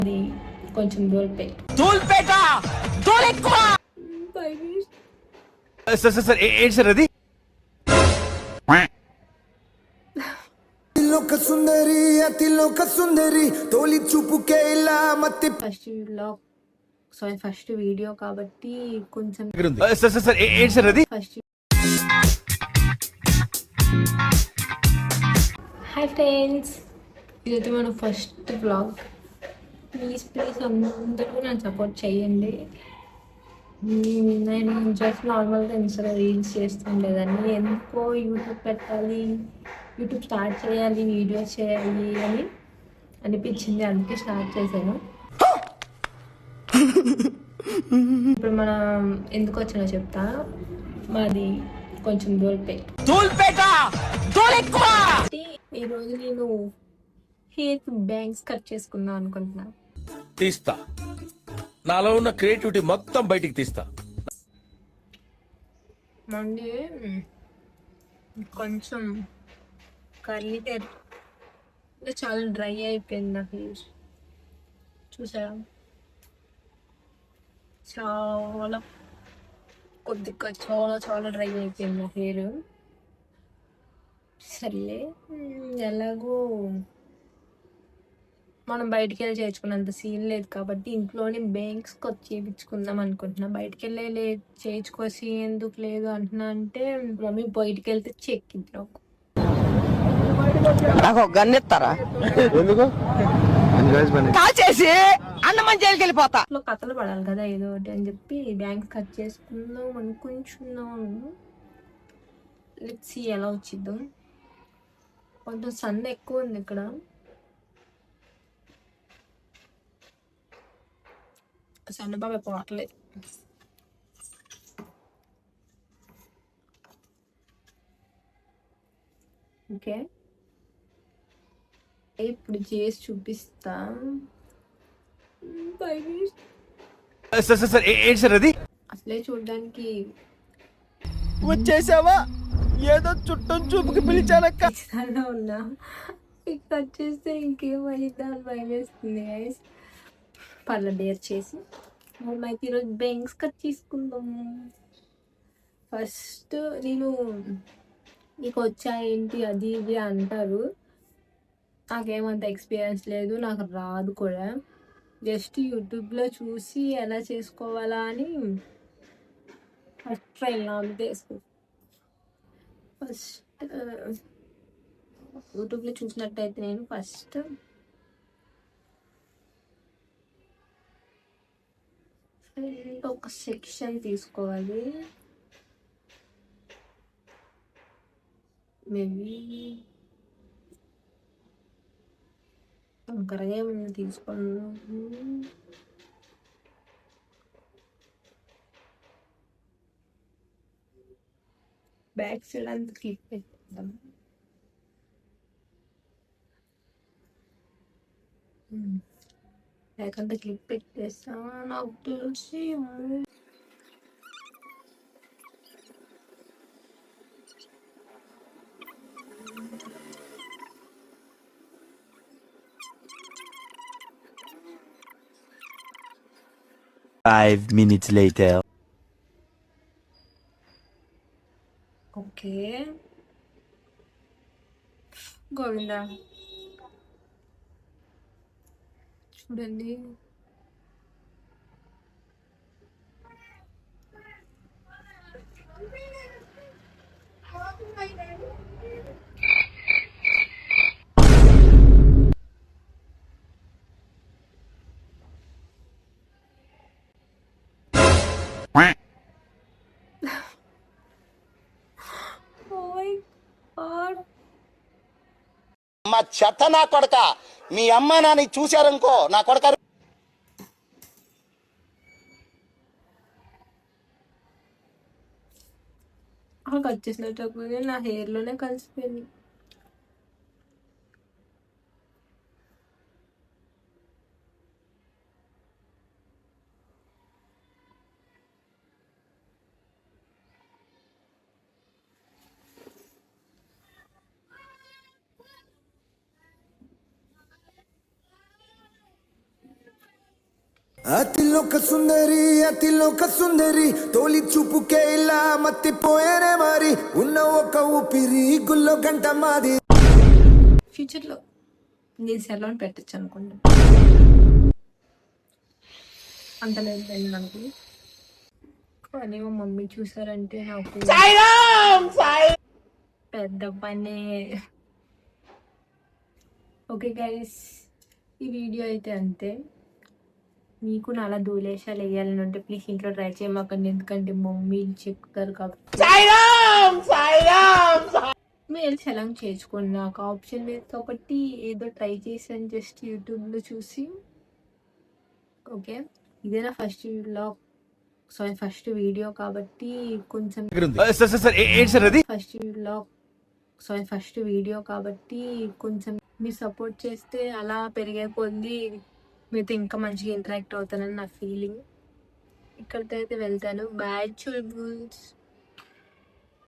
అది కొంచెం Dhoolpet sir sir sir ఏంటి సార్ అది? ఫస్ట్ వీడియో కాబట్టి కొంచెం సార్ సార్ సార్ ఏంటి సార్ అది? ఫస్ట్ హాయ్ ఫ్రెండ్స్, ఇదైతే మన ఫస్ట్ బ్లాగ్. ప్లీజ్ అందరూ నన్ను సపోర్ట్ చేయండి. నేను జస్ట్ నార్మల్గా ఇన్స్టాలో రీల్స్ చేస్తుండేదాన్ని. ఎందుకో యూట్యూబ్ పెట్టాలి, యూట్యూబ్ స్టార్ట్ చేయాలి, వీడియోస్ చేయాలి అని అనిపించింది. అందుకే స్టార్ట్ చేశాను. ఇప్పుడు మనం ఎందుకు వచ్చినా చెప్తా. మాది కొంచెం దూల్పేట. ఈరోజు నేను హెయిర్ బ్యాంగ్స్ కట్ చేసుకుందాం అనుకుంటున్నా. తీస్తా, నాలో ఉన్న క్రియేటివిటీ మొత్తం బయటికి తీస్తా. మంది కొంచెం కర్లీ హెయిర్ చాలా డ్రై అయిపోయింది నా హెయిర్. చూసారా, చాలా కొద్దిగా చాలా చాలా డ్రై అయిపోయింది నా హెయిర్. సర్లే, ఎలాగో మనం బయటికి వెళ్ళి చేయించుకున్నంత సీన్ లేదు కాబట్టి ఇంట్లోనే బ్యాంక్స్ కొచ్చి చేయించుకుందాం అనుకుంటున్నా. బయటికి వెళ్ళి చేయించుకోసి ఎందుకు లేదు అంటున్నా అంటే, మమ్మీ బయటికి వెళ్తే చెక్కింది నాకు గన్నెత్తారా ఎందుకు కాల్చేసి అన్నమంచేకి వెళ్ళిపోతా. కథలు పడాలి కదా ఏదో ఒకటి అని చెప్పి బ్యాంక్స్ కట్ చేసుకుందాం అనుకుంటున్నాను. లెట్స్ సీ ఎలా వచ్చిద్దాం. కొంచెం సన్ ఎక్కువ ఉంది ఇక్కడ. సన్న బాబా పోవట్లేదు. ఓకే, ఇప్పుడు చేసి చూపిస్తా. సార్ సార్ సార్ ఏంటి సార్ అది? అసలే చూడడానికి వచ్చేసావా, ఏదో చుట్టం చూపుకి పిలిచానక్క ఉన్నా. కట్ చేస్తే ఇంకేమైందా అని భయం వేస్తుంది. పర్లేదు, డేర్ చేసి అయితే ఈరోజు బ్యాంగ్స్ కట్ చేసుకుందాము. ఫస్ట్ నేను నీకు వచ్చా ఏంటి అది ఇది అంటారు. నాకేమంత ఎక్స్పీరియన్స్ లేదు, నాకు రాదు కూడా. జస్ట్ యూట్యూబ్లో చూసి ఎలా చేసుకోవాలా అని ఫస్ట్ ట్రై అంతే. ఫస్ట్ యూట్యూబ్లో చూసినట్టయితే నేను ఫస్ట్ ఒక సెక్షన్ తీసుకోవాలి. మేబీ కరెక్ట్గా ఏమైనా తీసుకున్నాము. బ్యాక్ సైడ్ అంతా క్లిప్ పెట్టేద్దాం. బ్యాక్ అంతా క్లిప్ పెట్టేస్తా. నాకు తెలిసి 5 minutes later. ఓకే గోవిందా, చూడండి మా చెత్త నా కొడక, మీ అమ్మ నాన్న చూశారనుకో నా కొడక. కట్ చేసినట్టు నా హెయిర్లోనే కలిసిపోయింది. అతిలోక సుందరి తోలి చూపుకే ఇలా మత్తిపోయేనే మరి ఉన్న ఒక ఊపిరి గుల్లో గంట మాది. ఫ్యూచర్లో నేను సెలూన్ పెట్టచ్చు అనుకుంటా. అంత లేదు మనకి. కానీ మా మమ్మీ చూసారంటే నాకు పెద్ద పనే. ఓకే గైస్, ఈ వీడియో అయితే అంతే. మీకు నాలా దూలేషాలు వేయాలని ఉంటే ప్లీజ్ ఇంట్లో ట్రై చేయమాకండి, ఎందుకంటే మమ్మీలు చెప్తారు కాబట్టి. మీరు సెలెక్ట్ చేసుకోండి, నాకు ఆప్షన్ లేదు కాబట్టి ఏదో ట్రై చేశాను జస్ట్ యూట్యూబ్లో చూసి. ఓకే, ఇదే నా first vlog, sorry first video కాబట్టి కొంచెం సార్ సార్ సార్ ఏంటి సార్ అది? ఫస్ట్ వీడియో కాబట్టి కొంచెం మీరు సపోర్ట్ చేస్తే అలా పెరిగే కొద్దీ మీతో ఇంకా మంచిగా ఇంటరాక్ట్ అవుతానని నా ఫీలింగ్. ఇక్కడితో అయితే వెళ్తాను. బాయ్ చూబుల్స్.